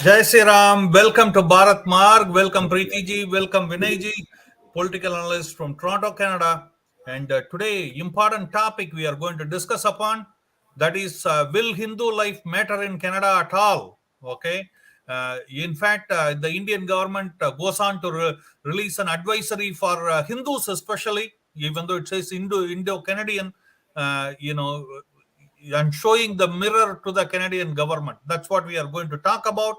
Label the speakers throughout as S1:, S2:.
S1: Jai Sri Ram. Welcome to Bharat Marg. Welcome Preeti ji. Welcome Vinay ji, political analyst from Toronto, Canada. And today, important topic we are going to discuss upon, that is, will Hindu life matter in Canada at all? Okay. In fact, the Indian government goes on to release an advisory for Hindus, especially, even though it says Indo-Canadian, you know, and showing the mirror to the Canadian government. That's what we are going to talk about.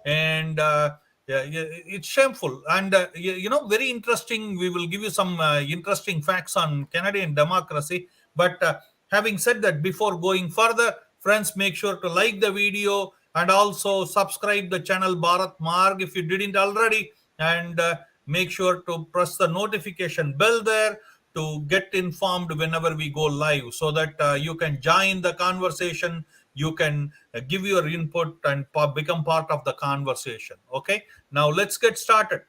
S1: And yeah, it's shameful. And, very interesting. We will give you some interesting facts on Canadian democracy. But having said that, before going further, friends, make sure to like the video and also subscribe the channel Bharat Marg if you didn't already. And make sure to press the notification bell there to get informed whenever we go live, so that you can join the conversation. You can give your input and become part of the conversation. Okay, now let's get started.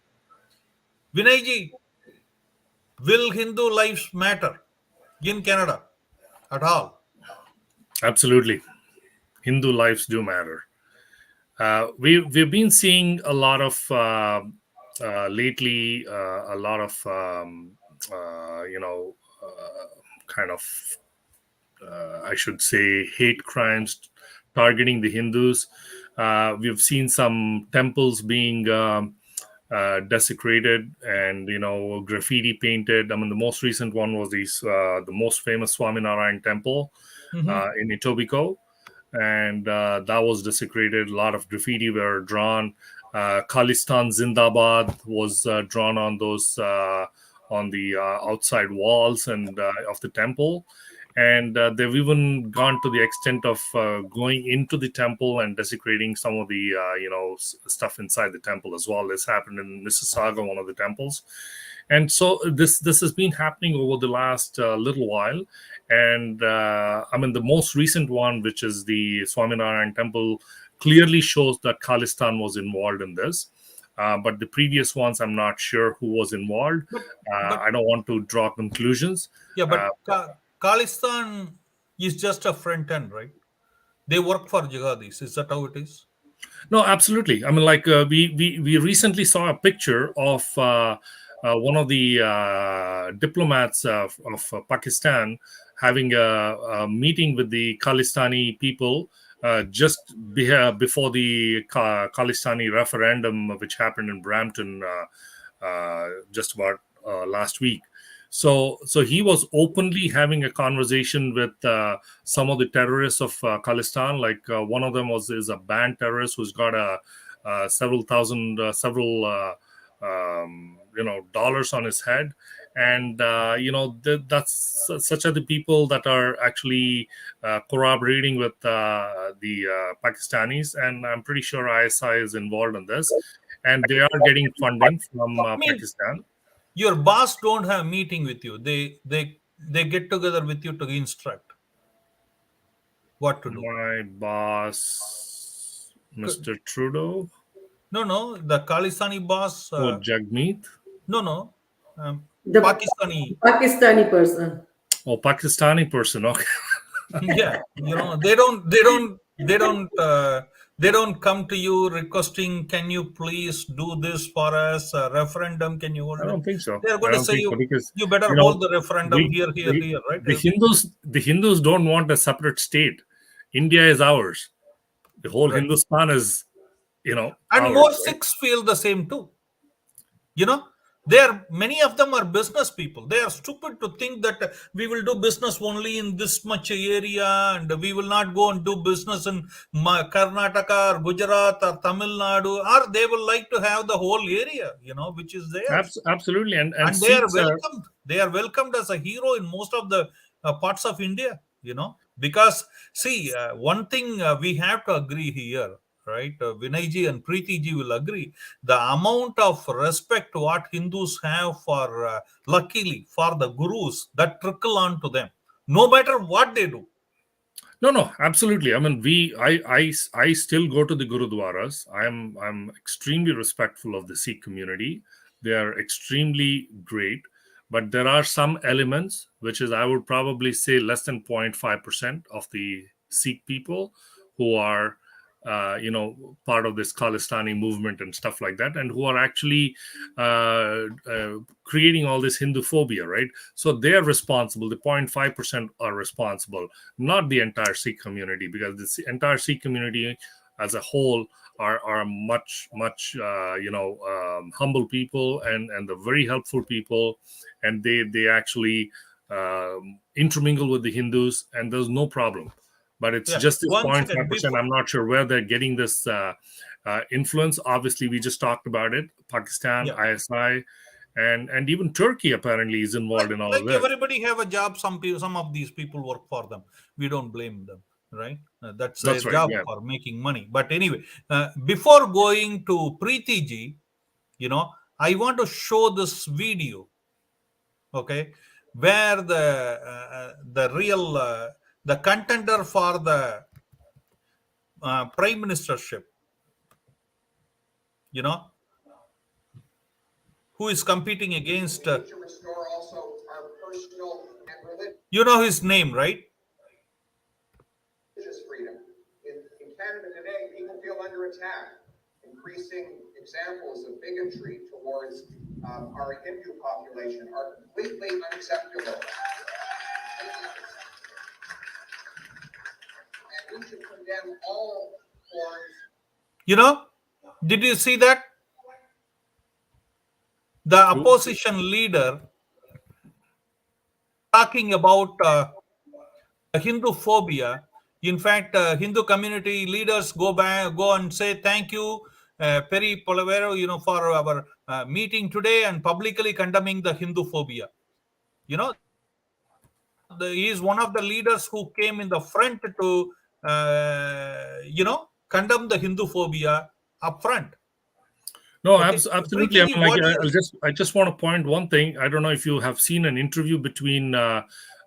S1: Vinayji, will Hindu lives matter in Canada at all?
S2: Absolutely. Hindu lives do matter. We've been seeing a lot of lately, a lot of kind of I should say hate crimes targeting the Hindus. We've seen some temples being desecrated and graffiti painted. I mean, the most recent one was the most famous Swaminarayan temple
S1: Mhm.
S2: in Etobicoke, and that was desecrated. A lot of graffiti were drawn. Khalistan Zindabad was drawn on those on the outside walls and of the temple, and they've even gone to the extent of going into the temple and desecrating some of the stuff inside the temple as well. This happened in Mississauga, one of the temples, and so this has been happening over the last little while. And I mean, the most recent one, which is the Swaminarayan temple, clearly shows that Khalistan was involved in this. But the previous ones, I'm not sure who was involved.
S1: but but
S2: I don't want to draw conclusions.
S1: yeah,
S2: uh,
S1: but Khalistan is just a front end, right? They work for jihadis. Is that how it is?
S2: No, absolutely. I mean, like we recently saw a picture of one of the diplomats of Pakistan having a meeting with the Khalistani people just before the Khalistani referendum, which happened in Brampton just about last week. So he was openly having a conversation with some of the terrorists of Khalistan. Like one of them is a banned terrorist who's got a several thousand, several dollars on his head, and that's such are the people that are actually corroborating with the Pakistanis, and I'm pretty sure ISI is involved in this, and they are getting funding from
S1: I mean,
S2: Pakistan.
S1: your boss don't have meeting with you. They get together with you to instruct what to do.
S2: My boss,
S1: C-
S2: Mr. Trudeau,
S1: no, the Khalistani boss.
S2: or Jagmeet,
S1: No. Um,
S3: The
S1: Pakistani.
S3: Pakistani person.
S2: or Pakistani person. Okay.
S1: Yeah, they don't come to you requesting, can you please do this for us, a referendum, can you
S2: I
S1: hold it?
S2: don't think so.
S1: They're
S2: I
S1: going to
S2: don't
S1: say
S2: think so because
S1: you better
S2: you know
S1: hold the referendum
S2: we
S1: here,
S2: the,
S1: right?
S2: the Hindus don't want a separate state. India is ours. The whole
S1: Right.
S2: Hindustan is
S1: And
S2: ours,
S1: more
S2: right?
S1: Sikhs feel the same too. You know, many of them are business people. They are stupid to think that we will do business only in this much area, and we will not go and do business in Karnataka or Gujarat or Tamil Nadu, or they will like to have the whole area, which is theirs.
S2: Absolutely, and
S1: And they are
S2: Sikhs are.
S1: welcomed. They are welcomed as a hero in most of the parts of India, because see, one thing we have to agree here, right? Vinayji and Preetiji will agree, the amount of respect what Hindus have for, luckily, for the gurus that trickle on to them, no matter what they do.
S2: No, absolutely. I mean, I still go to the gurudwaras. I'm extremely respectful of the Sikh community. They are extremely great, but there are some elements which is, I would probably say, less than 0.5% of the Sikh people who are part of this Khalistani movement and stuff like that, and who are actually creating all this Hindu phobia, right? So they are responsible. The 0.5% are responsible, not the entire Sikh community, because the entire Sikh community as a whole are much humble people, and the very helpful people, and they actually intermingle with the Hindus, and there's no problem. But it's
S1: Yeah.
S2: just this
S1: One second
S2: 0.5%.
S1: before.
S2: I'm not sure where they're getting this influence. Obviously, we just talked about it. Pakistan,
S1: Yeah.
S2: ISI, and even Turkey apparently is involved in all
S1: Like
S2: this.
S1: everybody have a job. Some of these people work for them. We don't blame them, right? That's their
S2: That's right.
S1: job
S2: Yeah.
S1: for making money. But anyway, before going to Preeti ji, I want to show this video, okay, where the real the contender for the prime ministership, you know, who is competing against, you know his name, right?
S3: Freedom. In Canada today, people feel under attack. Increasing examples of bigotry towards our Hindu population are completely unacceptable. And we should condemn all forms.
S1: Did you see that? The opposition leader talking about Hindu phobia. In fact, Hindu community leaders go and say thank you, Peri Polavero, for our meeting today, and publicly condemning the Hindu phobia. He is one of the leaders who came in the front to, condemn the Hindu phobia up front.
S2: No,
S1: Okay,
S2: absolutely. I
S1: Preeti ji,
S2: mean, like,
S1: what do you?
S2: I just want to point one thing. I don't know if you have seen an interview between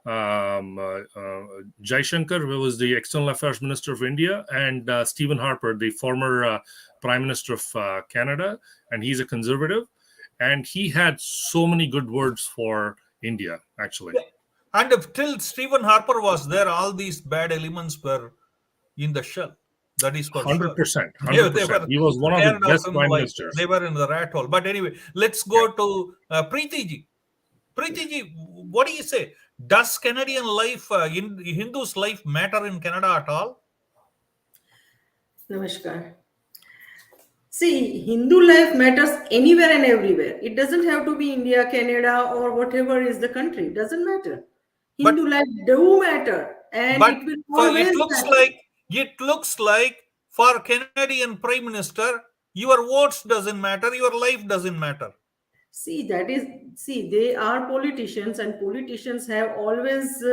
S2: Jaishankar, who was the External Affairs Minister of India, and Stephen Harper, the former Prime Minister of Canada, and he's a conservative, and he had so many good words for India, actually.
S1: Yeah. And till Stephen Harper was there, all these bad elements were in the shell. That is for sure.
S2: 100%.
S1: They
S2: 100%.
S1: were
S2: He was one of the
S1: scared of
S2: best
S1: him
S2: prime
S1: like
S2: ministers.
S1: they were in the rat hole. But anyway, let's go to Preeti ji. Preeti ji, what do you say? Does Canadian life, Hindus' life matter in Canada at all?
S4: Namaskar. See, Hindu life matters anywhere and everywhere. It doesn't have to be India, Canada, or whatever is the country. It doesn't matter. Hindu
S1: But
S4: life do matter, and
S1: but
S4: it will
S1: for it
S4: always
S1: looks
S4: matter.
S1: like for Canadian Prime Minister, your votes doesn't matter, your life doesn't matter.
S4: See, they are politicians, and politicians have always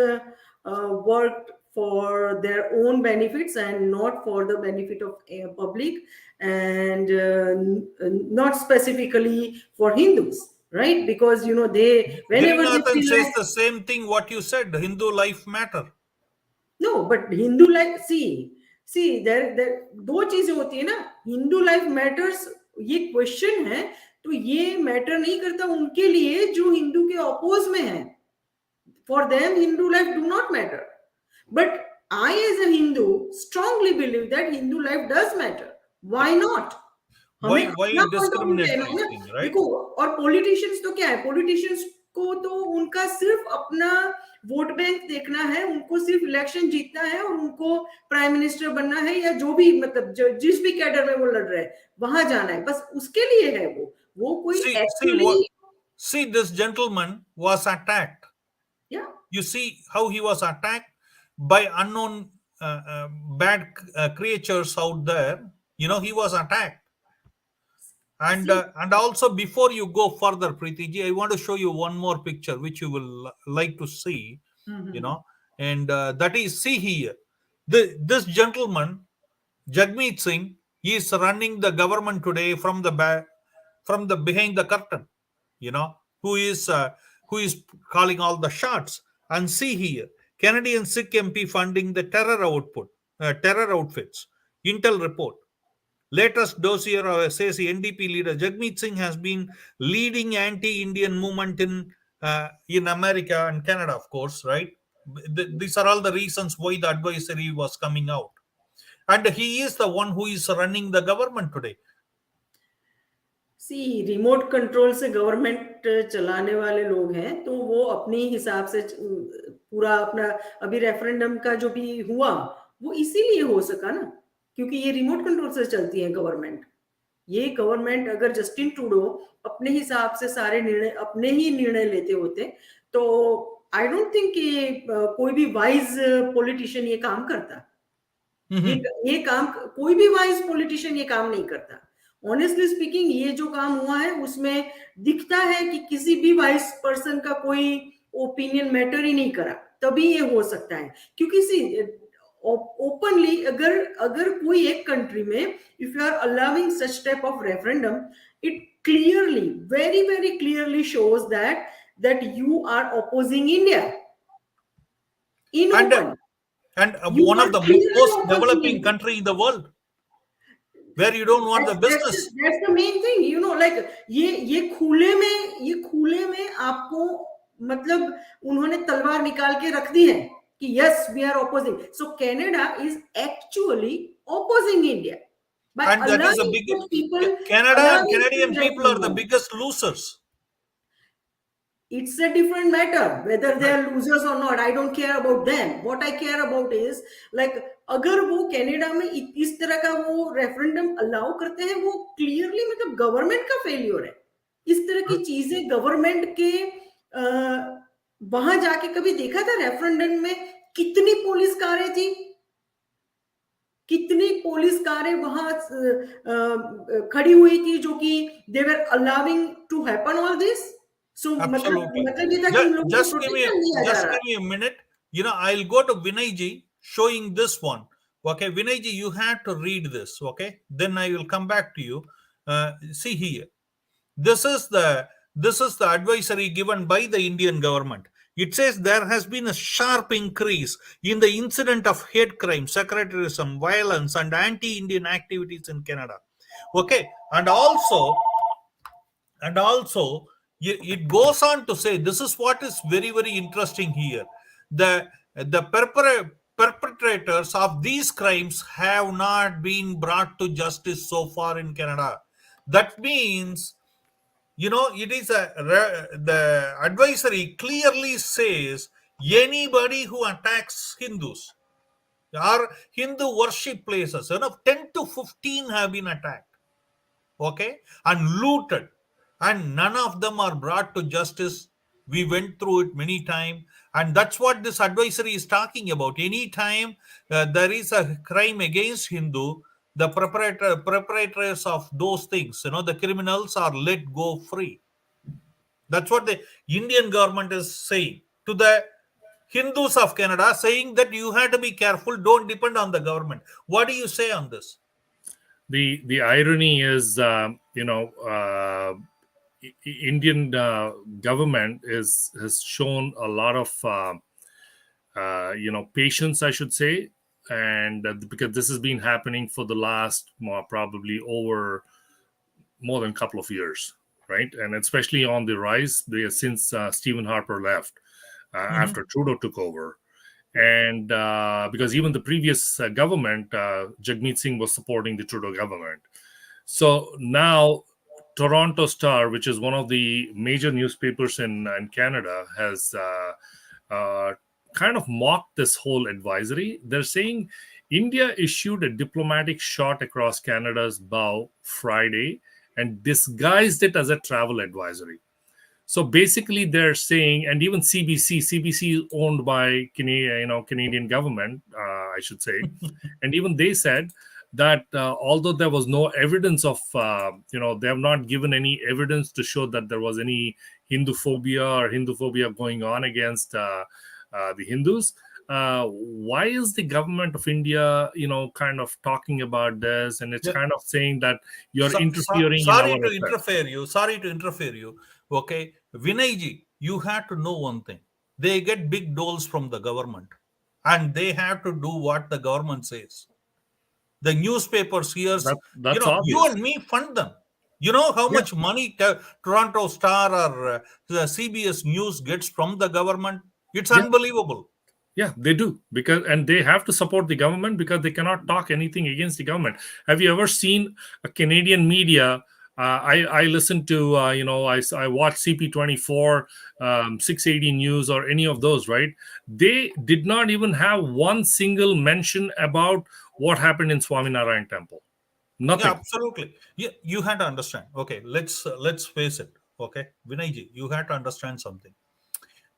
S4: worked for their own benefits and not for the benefit of public, and not specifically for Hindus, right? Because they, whenever they
S1: Ginathan
S4: feel
S1: says
S4: like,
S1: the same thing what you said. Hindu life matter.
S4: no, but Hindu life, see, there दो चीजें होती है ना. Hindu life matters, ये question है, तो ये matter नहीं करता उनके लिए जो हिंदू के अपोज में है. For them, Hindu life do not matter. But I, as a Hindu, strongly believe that Hindu life does matter. Why not?
S1: Why
S4: हमें अपना point of view
S1: discriminate
S4: कहना है
S1: these
S4: ना.
S1: things, right?
S4: देखो, और पॉलिटिशियंस तो क्या है, पॉलिटिशियंस को तो उनका सिर्फ अपना वोट बैंक देखना है, उनको सिर्फ इलेक्शन जीतना है, और उनको प्राइम मिनिस्टर बनना है, या जो भी, मतलब जिस भी कैडर में वो लड़ रहे हैं वहां जाना है, बस उसके लिए है वो कोई actually.
S1: See, this gentleman was attacked.
S4: Yeah.
S1: You see how he was attacked by unknown bad creatures out there. He was attacked. And also, before you go further, Preeti ji, I want to show you one more picture which you will like to see. And that is, see here, this gentleman, Jagmeet Singh, he is running the government today from the behind the curtain. Who is calling all the shots. And see here, Canadian Sikh MP funding the terror outfits. Intel report. Latest dossier says the NDP leader Jagmeet Singh has been leading anti-Indian movement in America and Canada, of course, right? These are all the reasons why the advisory was coming out. and he is the one who is running the government today.
S4: सी remote control से government चलाने वाले लोग हैं, तो वो अपने हिसाब से पूरा अपना, अभी रेफरेंडम का जो भी हुआ वो इसीलिए हो सका ना, क्योंकि ये रिमोट कंट्रोल से चलती है गवर्नमेंट। ये गवर्नमेंट अगर जस्टिन ट्रूडो अपने हिसाब से सारे निर्णय, अपने ही निर्णय लेते होते, तो आई डोंट थिंक कि कोई भी वाइज पॉलिटिशियन ये काम करता। ये काम कोई भी वाइज पॉलिटिशियन ये काम नहीं करता। ऑनेस्टली स्पीकिंग, ये जो काम हुआ है उसमें दिखता है कि किसी भी वाइस पर्सन का कोई ओपिनियन मैटर ही नहीं करा, तभी ये हो सकता है। क्योंकि सी ओपनली अगर कोई एक कंट्री में if you are allowing such type of referendum, it clearly, very very clearly shows that you are opposing India in open.
S1: And
S4: You
S1: one
S4: are
S1: of the
S4: clearly
S1: most
S4: opposing
S1: developing
S4: India.
S1: country in the world, where you don't want the business.
S4: That's the main thing, you know, like ये खुले में आपको, मतलब उन्होंने तलवार निकाल के रख दी है कि yes, we are opposing. So Canada is actually opposing India. By
S1: And that is the
S4: allowing
S1: biggest
S4: people,
S1: Canada and
S4: allowing
S1: Canadian people are the
S4: referendum.
S1: biggest losers.
S4: It's a different matter whether they are losers or not. I don't care about them. What I care about is like अगर वो Canada में इस तरह का वो referendum allow करते हैं, वो क्लियरली मतलब गवर्नमेंट का फेलियर है। इस तरह की चीजें गवर्नमेंट के वहां जाके कभी देखा था रेफरेंडम में कितनी पुलिस कारें थी, कितनी पुलिस कारें वहां खड़ी हुई थी जो कि they were allowing to happen all this. So,
S1: absolutely. Just give me a minute. You know, I'll go to Vinay ji showing this one. Okay, Vinay ji, you have to read this. Okay, then I will come back to you. See here. This is the advisory given by the Indian government. It says there has been a sharp increase in the incident of hate crime, sectarianism, violence, and anti-Indian activities in Canada. Okay, and also it goes on to say, this is what is very very interesting here. The perpetrators of these crimes have not been brought to justice so far in Canada. That means, you know, it is the advisory clearly says anybody who attacks Hindus or Hindu worship places, you know, 10 to 15 have been attacked, okay, and looted, and none of them are brought to justice. We went through it many times, and that's what this advisory is talking about. Anytime there is a crime against Hindu, the perpetrators of those things, you know, the criminals are let go free. That's what the Indian government is saying to the Hindus of Canada, saying that you have to be careful, don't depend on the government. What do you say on this?
S2: The irony is, Indian government has shown a lot of patience, I should say, and because this has been happening for the last probably over more than a couple of years, right? And especially on the rise since Stephen Harper left after Trudeau took over. And because even the previous government, Jagmeet Singh was supporting the Trudeau government. So now Toronto Star, which is one of the major newspapers in Canada, has kind of mocked this whole advisory. They're saying India issued a diplomatic shot across Canada's bow Friday and disguised it as a travel advisory. So basically they're saying, and even CBC is owned by Canadian government, I should say. And even they said that although there was no evidence of, they have not given any evidence to show that there was any Hinduphobia going on against the Hindus. Why is the government of India, kind of talking about this? And it's kind of saying that you're interfering in our affairs.
S1: Sorry to interfere you. Okay, Vinay ji, you have to know one thing. They get big doles from the government, and they have to do what the government says. The newspapers here,
S2: that's obvious.
S1: you and me fund them. You know how much money Toronto Star or the CBS News gets from the government? It's unbelievable.
S2: Yeah, they do, and they have to support the government because they cannot talk anything against the government. Have you ever seen a Canadian media? I listen to I watch CP24, 680 News, or any of those. Right? They did not even have one single mention about what happened in Swaminarayan Temple.
S1: Yeah,
S2: Nothing.
S1: absolutely. You had to understand. Okay, let's face it. Okay, Vinayji, you had to understand something.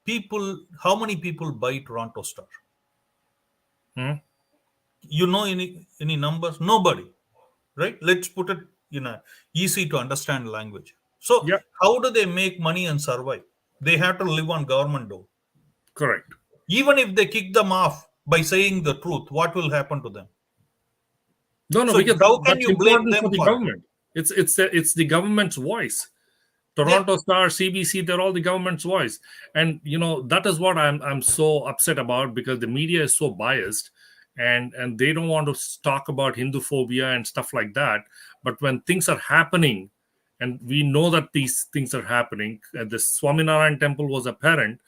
S1: People, how many people buy Toronto Star?
S2: Hmm?
S1: You know any numbers? Nobody, right? Let's put it in a easy to understand language. So
S2: Yeah,
S1: how do they make money and survive? They have to live on government dough.
S2: correct.
S1: Even if they kick them off by saying the truth, what will happen to them?
S2: No, no,
S1: So
S2: because
S1: how can
S2: that's
S1: you blame
S2: important for
S1: them
S2: the
S1: for it?
S2: government. It's the government's voice.
S1: Yeah,
S2: Toronto Star, CBC, they're all the government's voice. And that is what I'm so upset about, because the media is so biased, and they don't want to talk about Hindu phobia and stuff like that. But when things are happening, and we know that these things are happening, the Swaminarayan temple was apparent,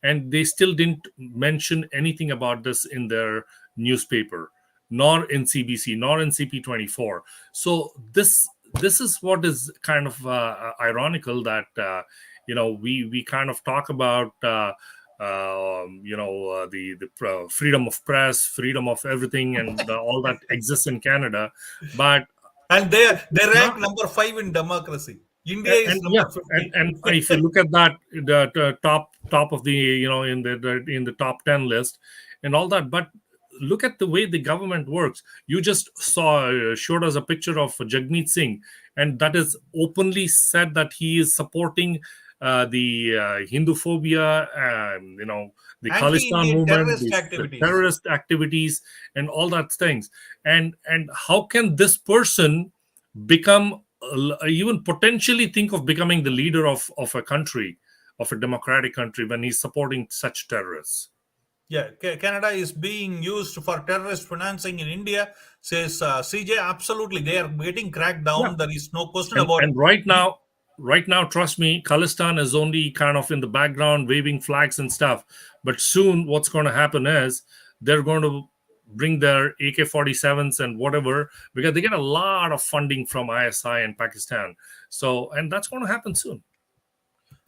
S2: and they still didn't mention anything about this in their newspaper, nor in CBC, nor in CP24. So this is what is kind of ironical, that we kind of talk about the freedom of press, freedom of everything, and all that exists in Canada, but
S1: and they rank
S2: not.
S1: number 5 in democracy. India is
S2: And yeah,
S1: number
S2: and
S1: 50.
S2: and if you look at that, the top of the, in the top 10 list and all that, but look at the way the government works. You just showed us a picture of Jagmeet Singh, and that is openly said that he is supporting the Hindu phobia, the Khalistan
S1: Anti-Indian
S2: movement,
S1: terrorist
S2: the
S1: activities.
S2: terrorist activities, and all that things. And how can this person become, even potentially think of becoming the leader of a country, of a democratic country, when he's supporting such terrorists?
S1: Yeah, Canada is being used for terrorist financing in India, says CJ. Absolutely, they are getting cracked
S2: Yeah.
S1: down. There is no question
S2: and
S1: about it.
S2: and right now, trust me, Khalistan is only kind of in the background waving flags and stuff, but soon what's going to happen is they're going to bring their AK-47s and whatever, because they get a lot of funding from ISI and Pakistan. So, and that's going to happen soon, and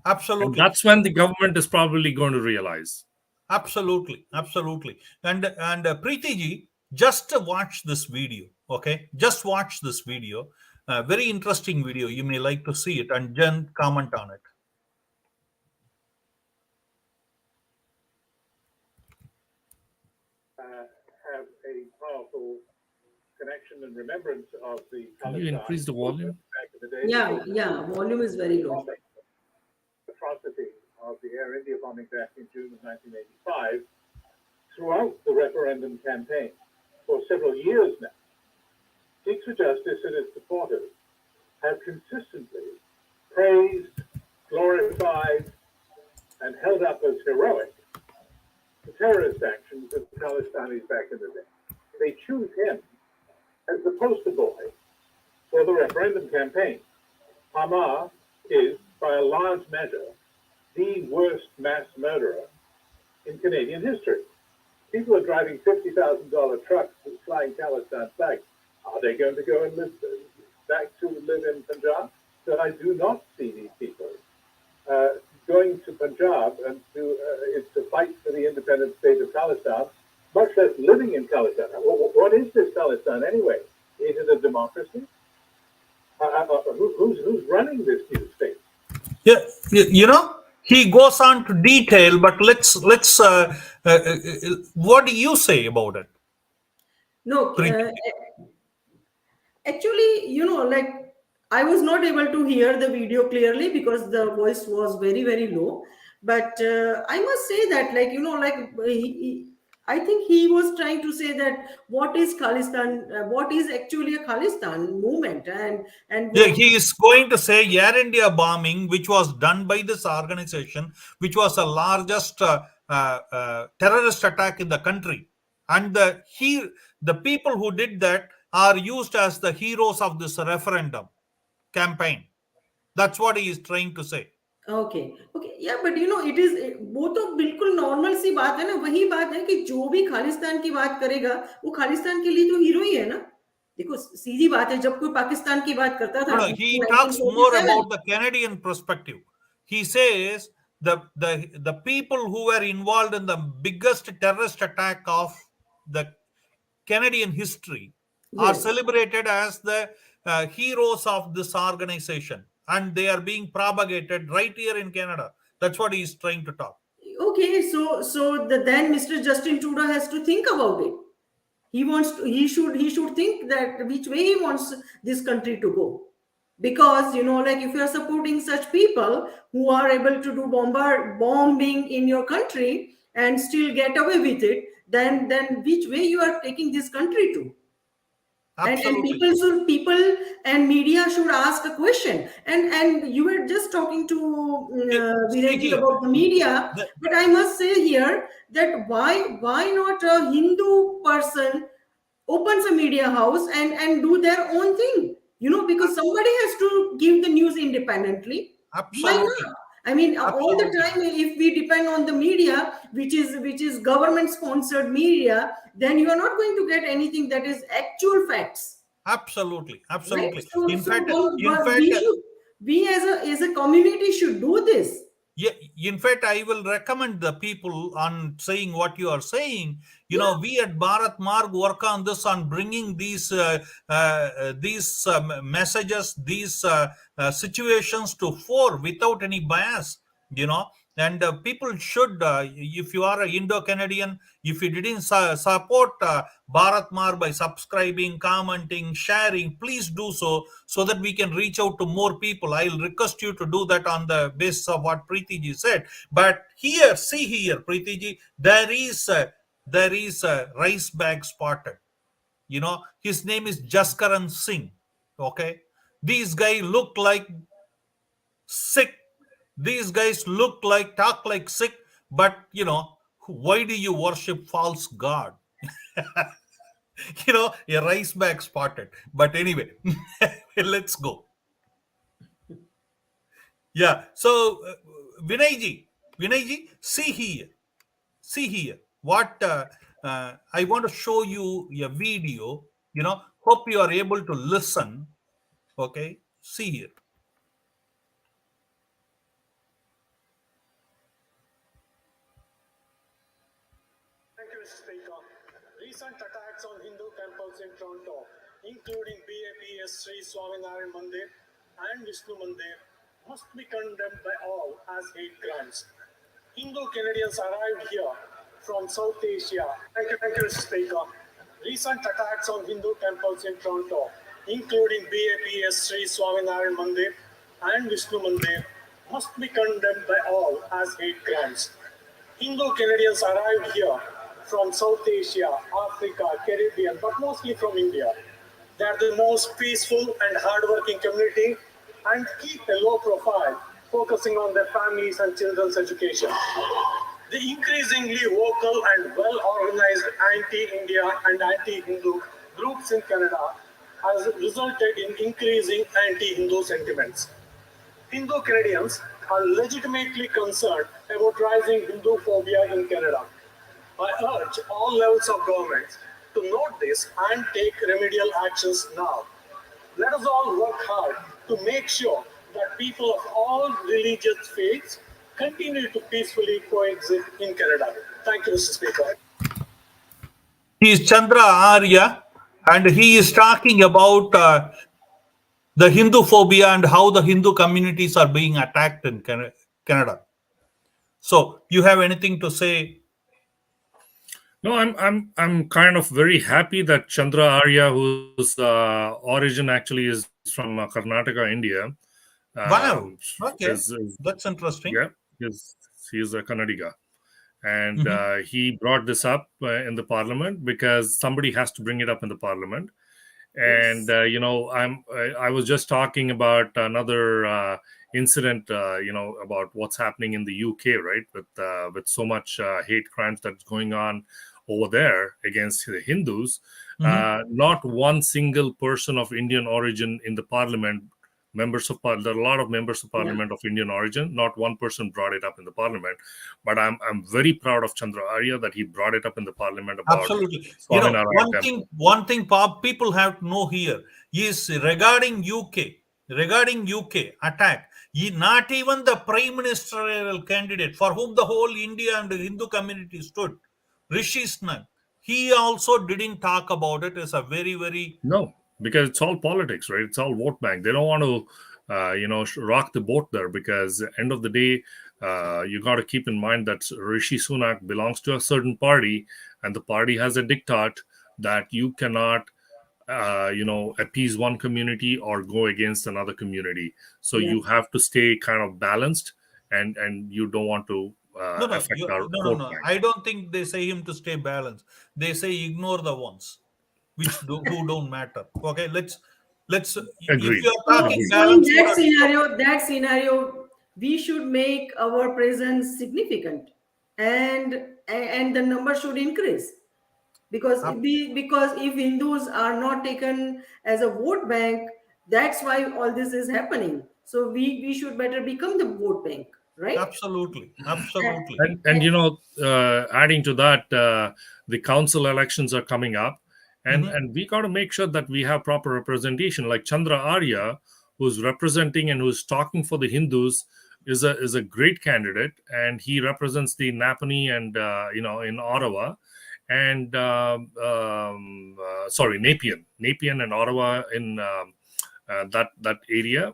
S1: Absolutely.
S2: that's when the government is probably going to realize.
S1: Absolutely, absolutely. And Preeti ji, just watch this video. Okay, just watch this video. Very interesting video. You may like to see it and then comment on it.
S5: Have a powerful connection and remembrance of the
S2: Can you increase the volume?
S5: back in the day.
S4: Yeah, volume is very low.
S5: Atrocity of the Air India bombing back in June of 1985 throughout the referendum campaign for several years now. Seeks for Justice and its supporters have consistently praised, glorified, and held up as heroic the terrorist actions of the Khalistanis back in the day. They choose him as the poster boy for the referendum campaign. Hamar is, by a large measure, the worst mass murderer in Canadian history. People are driving $50,000 trucks and flying Khalistan flags. Are they going to go and live back to live in Punjab? So I do not see these people going to Punjab and to fight for the independent state of Khalistan, much less living in Khalistan. What is this Khalistan anyway? Is it a democracy? Who's running this new state?
S1: Yeah, he goes on to detail, but let's what do you say about it,
S4: No,
S1: Preeti?
S4: actually, like I was not able to hear the video clearly because the voice was very, very low. But I must say that, like, I think he was trying to say that what is Khalistan, what is actually a Khalistan movement, and
S1: Yeah,
S4: what.
S1: he is going to say Air India bombing, which was done by this organization, which was the largest terrorist attack in the country, and the people who did that are used as the heroes of this referendum campaign. That's what he is trying to say.
S4: Okay okay या but you know it is वो तो बिल्कुल normal सी बात है ना, वही बात है कि जो भी खालिस्तान की बात करेगा वो खालिस्तान के लिए तो हीरो ही है ना। देखो सीधी बात है, जब कोई पाकिस्तान की बात करता
S1: No,
S4: था
S1: no, he talks more
S4: 1947,
S1: about the Canadian perspective. He says the people who were involved in the biggest terrorist attack of the Canadian history are
S4: yes.
S1: celebrated as the heroes of this organization, and they are being propagated right here in Canada. That's what he is trying to talk.
S4: Okay, then Mr. Justin Trudeau has to think about it. He should think that which way he wants this country to go, because like if you are supporting such people who are able to do bombing in your country and still get away with it, then which way you are taking this country to? And
S1: Absolutely.
S4: people and media should ask a question. And you were just talking to
S1: See
S4: Viraj
S1: here.
S4: about the media,
S1: The-
S4: but I must say here that why not a Hindu person opens a media house and do their own thing, because somebody has to give the news independently. Why
S1: Absolutely.
S4: not? I mean, all the
S1: Absolutely.
S4: time if we depend on the media, which is government sponsored media, then you are not going to get anything that is actual facts,
S1: Absolutely.
S4: right?
S1: Absolutely.
S4: So
S1: In
S4: so
S1: fact, in
S4: one,
S1: fact,
S4: we as a community should do this.
S1: yeah, in fact, I will recommend the people on saying what you are saying.
S4: Yeah.
S1: We at Bharat Marg work on this, on bringing these messages, these situations to fore without any bias. You know, and people should, if you are a Indo-Canadian, if you didn't support Bharat Marg by subscribing, commenting, sharing, please do so, so that we can reach out to more people. I'll request you to do that on the basis of what Preeti ji said. But here, see here, Preeti ji, there is a rice bag spotted. His name is Jaskaran Singh. Okay, these guys look like sick. These guys talk like sick. But why do you worship false god? A rice bag spotted. But anyway, let's go. Yeah. So, Vinayji, see here. What I want to show you a video. Hope you are able to listen. Okay. See here.
S6: Thank you, Mr. Speaker. Recent attacks on Hindu temples in Toronto, including BAPS Sri Swaminarayan Mandir and Vishnu Mandir, must be condemned by all as hate crimes. Hindu Canadians arrived here from South Asia. Thank you, Mr. Speaker. Recent attacks on Hindu temples in Toronto, including BAPS Sri Swaminarayan Mandir and Vishnu Mandir, must be condemned by all as hate crimes. Hindu Canadians arrived here from South Asia, Africa, Caribbean, but mostly from India. They are the most peaceful and hardworking community and keep a low profile, focusing on their families and children's education. The increasingly vocal and well-organized anti-India and anti-Hindu groups in Canada has resulted in increasing anti-Hindu sentiments. Hindu Canadians are legitimately concerned about rising Hindu phobia in Canada. I urge all levels of government to note this and take remedial actions now. Let us all work hard to make sure that people of all religious faiths continue to peacefully coexist in Canada. Thank you, Mr. Speaker.
S1: He is Chandra Arya, and he is talking about the Hindu phobia and how the Hindu communities are being attacked in Canada. So, you have anything to say?
S2: No, I'm kind of very happy that Chandra Arya, whose origin actually is from Karnataka, India,
S1: Wow.
S2: um,
S1: Okay.
S2: is
S1: That's interesting.
S2: yeah, he's a Kannadiga, and
S1: Mhm.
S2: he brought this up in the parliament because somebody has to bring it up in the parliament. And
S4: Yes.
S2: I was just talking about another incident, about what's happening in the UK, right, with so much hate crimes that's going on over there against the Hindus.
S1: Mhm.
S2: Not one single person of Indian origin in the parliament members of there are a lot of members of parliament of Indian origin. Not one person brought it up in the parliament, but I'm very proud of Chandra Arya that he brought it up in the parliament about
S1: Absolutely.
S2: Swaminarayan temple.
S1: One thing, people have to know here is regarding UK attack. Not even the prime ministerial candidate for whom the whole India and the Hindu community stood, Rishi Sunak, he also didn't talk about it as a very, very.
S2: No, because it's all politics, right? It's all vote bank. They don't want to, rock the boat there, because end of the day, you got to keep in mind that Rishi Sunak belongs to a certain party, and the party has a diktat that you cannot, appease one community or go against another community. So you have to stay kind of balanced, and you don't want to affect our vote bank.
S1: I don't think they say him to stay balanced. They say ignore the ones who don't matter. Okay, let's.
S2: Agreed.
S1: If you are talking
S2: Agreed.
S4: So in
S1: balance,
S4: that scenario, we should make our presence significant, and the number should increase, because if Hindus are not taken as a vote bank, that's why all this is happening. So we should better become the vote bank, right?
S1: absolutely.
S2: And adding to that, the council elections are coming up, and we got to make sure that we have proper representation. Like Chandra Arya, who's representing and who's talking for the Hindus, is a great candidate, and he represents the Napani and in Ottawa, and Nepean and Ottawa in that area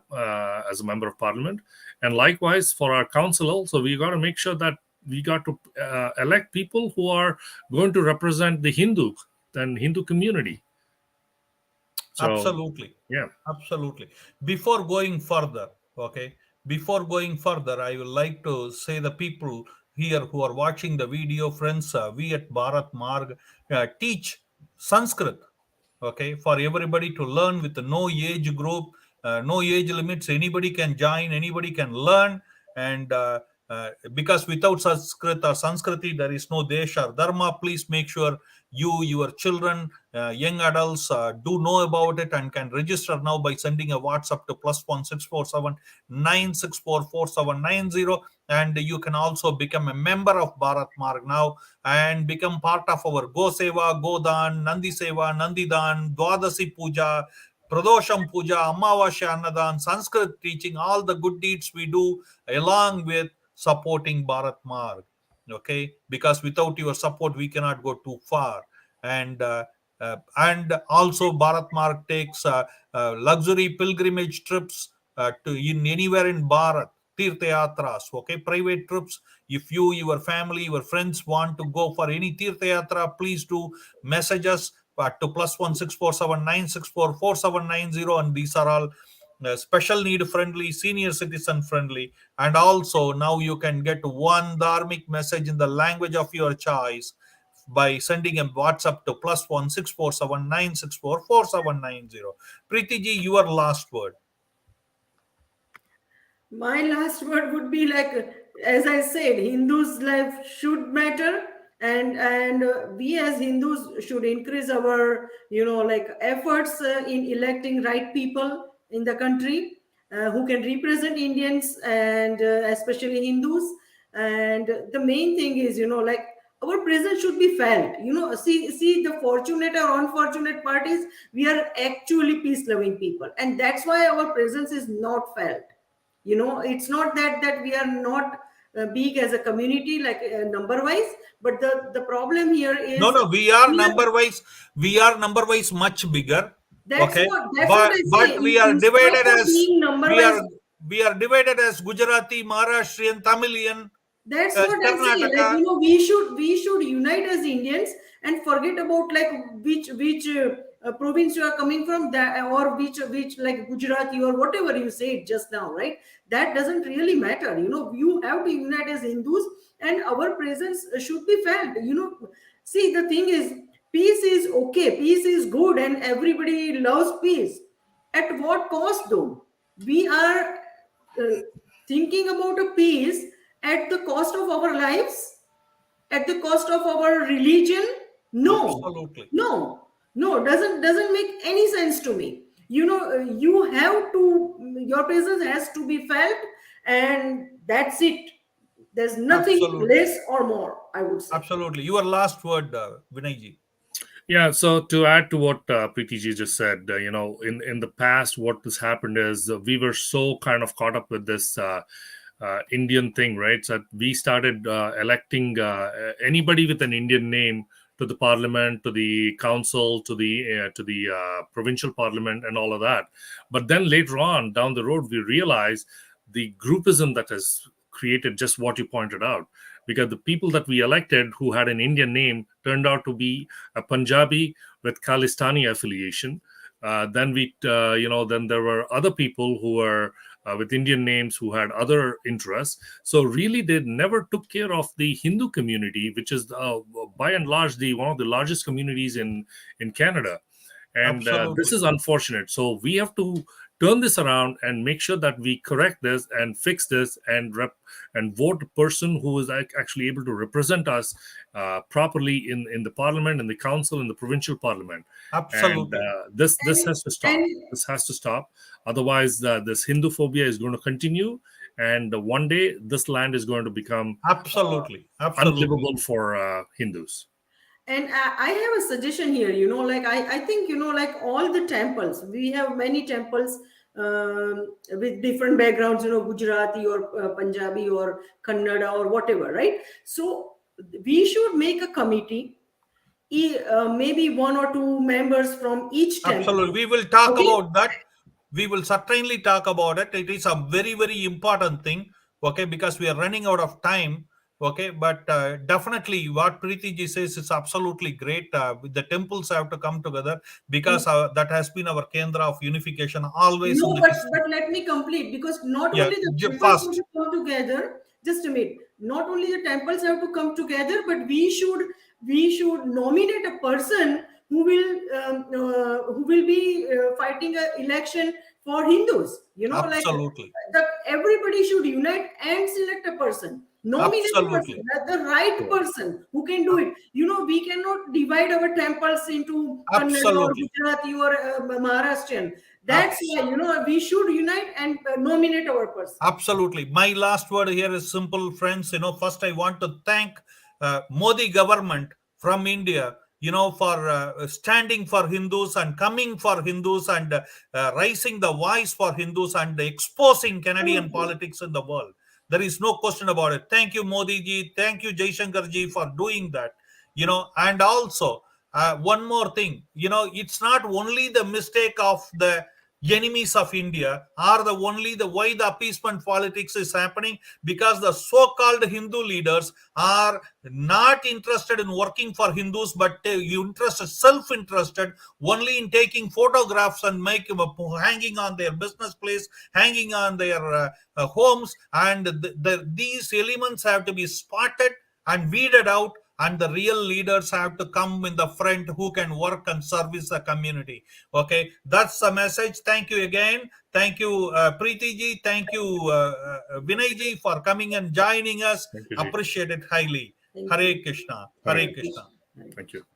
S2: as a member of parliament. And likewise for our council also, we got to make sure that we got to elect people who are going to represent the Hindu community. So,
S1: Absolutely.
S2: yeah.
S1: Absolutely. Before going further, I would like to say the people here who are watching the video, friends, we at Bharat Marg teach Sanskrit, for everybody to learn with no age group, no age limits. Anybody can join, anybody can learn, and because without Sanskrit or Sanskriti, there is no Desha or Dharma. Please make sure your children, young adults do know about it and can register now by sending a WhatsApp to +1 647 964 4790. And you can also become a member of Bharat Marg now and become part of our Go Seva, Godan, Nandi Seva, Nandidan, Dwadasi Puja, Pradosham Puja, Amavasya Annadan, Sanskrit teaching, all the good deeds we do along with supporting Bharat Marg. Because without your support, we cannot go too far. And also Bharat Marg takes luxury pilgrimage trips to anywhere in Bharat, Tirtha Yatras, private trips. If you, your family, your friends want to go for any Tirtha Yatra, please do message us to +1 647 964 4790. And these are all special need friendly, senior citizen friendly. And also now you can get one dharmic message in the language of your choice by sending a WhatsApp to +1 647 964 4790. Preeti ji, your last word.
S4: My last word would be like, as I said, Hindus' life should matter, and we as Hindus should increase our efforts in electing right people in the country who can represent Indians and especially Hindus. And the main thing is our presence should be felt. See the fortunate or unfortunate parties, we are actually peace loving people, and that's why our presence is not felt. It's not that we are not big as a community, like number wise, but the problem here is
S1: no, we are number wise much bigger.
S4: That's what I
S1: but
S4: say.
S1: we are
S4: In spite
S1: divided
S4: of
S1: as
S4: being number wise,
S1: we are divided as Gujarati, Maharashtrian, Tamilian,
S4: that's what I say.
S1: Karnataka.
S4: We should unite as Indians and forget about which province you are coming from, that or which like Gujarati or whatever you said just now, right? That doesn't really matter. You have to unite as Hindus, and our presence should be felt. See, the thing is, peace is okay, peace is good, and everybody loves peace. At what cost, though? We are thinking about a peace at the cost of our lives, at the cost of our religion. No,
S1: Absolutely.
S4: no, doesn't make any sense to me. you have to, your presence has to be felt, and that's it. There's nothing
S1: Absolutely.
S4: less or more, I would say.
S1: Absolutely. Your last word, Vinay ji.
S2: Yeah, so to add to what Preeti ji just said, in the past, what has happened is we were so kind of caught up with this Indian thing, right? So we started electing anybody with an Indian name to the parliament, to the council, to the provincial parliament, and all of that. But then later on down the road, we realized the groupism that has created just what you pointed out, because the people that we elected who had an Indian name turned out to be a Punjabi with Khalistani affiliation. Then there were other people who were with Indian names who had other interests. So really, they never took care of the Hindu community, which is by and large the one of the largest communities in Canada. And this
S1: Absolutely.
S2: is unfortunate. So we have to turn this around and make sure that we correct this and fix this and vote a person who is actually able to represent us properly in the parliament, in the council, in the provincial parliament. And
S1: Absolutely.
S2: this
S4: and
S2: has to stop.
S4: and
S2: This has to stop. Otherwise, this Hindu phobia is going to continue, and one day this land is going to become uh,
S1: Absolutely. Absolutely.
S2: unlivable for Hindus.
S4: And I have a suggestion here, like I think, like all the temples, we have many temples with different backgrounds, Gujarati or Punjabi or Kannada or whatever, right? So we should make a committee, maybe one or two members from each temple.
S1: Absolutely. We will talk
S4: Okay.
S1: about that. We will certainly talk about it. It is a very, very important thing. Okay, because we are running out of time. Okay, but definitely what Preeti ji says is absolutely great. The temples have to come together because that has been our kendra of unification always in
S4: No,
S1: the
S4: but
S1: history.
S4: let me complete, because not
S1: Yeah,
S4: only the temples have
S1: fast.
S4: to come together. Just a minute. Not only the temples have to come together, but we should nominate a person who will be fighting a election for Hindus. Like
S1: Absolutely.
S4: everybody should unite and select a person. Nominate a person,
S1: Absolutely.
S4: the right
S2: Sure.
S4: person who can do it. We cannot divide our temples into Kannada or
S1: Absolutely.
S4: Gujarati or Maharashtrian. That's
S1: Abs-
S4: why, we should unite and nominate our person.
S1: Absolutely. My last word here is simple, friends. First I want to thank Modi government from India, for standing for Hindus and coming for Hindus and raising the voice for Hindus and exposing Canadian politics in the world. There is no question about it. Thank you, Modi ji. Thank you, Jaishankar ji, for doing that. And also one more thing. It's not only the mistake of the enemies of India are the only the why the appeasement politics is happening, because the so-called Hindu leaders are not interested in working for Hindus, but self-interested only in taking photographs and make hanging on their business place, hanging on their homes, and these elements have to be spotted and weeded out, and the real leaders have to come in the front who can work and service the community. Okay, that's the message. Thank you again. Thank you, Preeti ji. Thank you, Vinay ji, for coming and joining us.
S2: Thank you, Ji.
S1: Appreciate it highly.
S4: Thank you.
S1: Hare Krishna.
S2: Hare
S1: Hare
S2: Krishna.
S1: Krishna.
S4: Hare
S2: Thank you.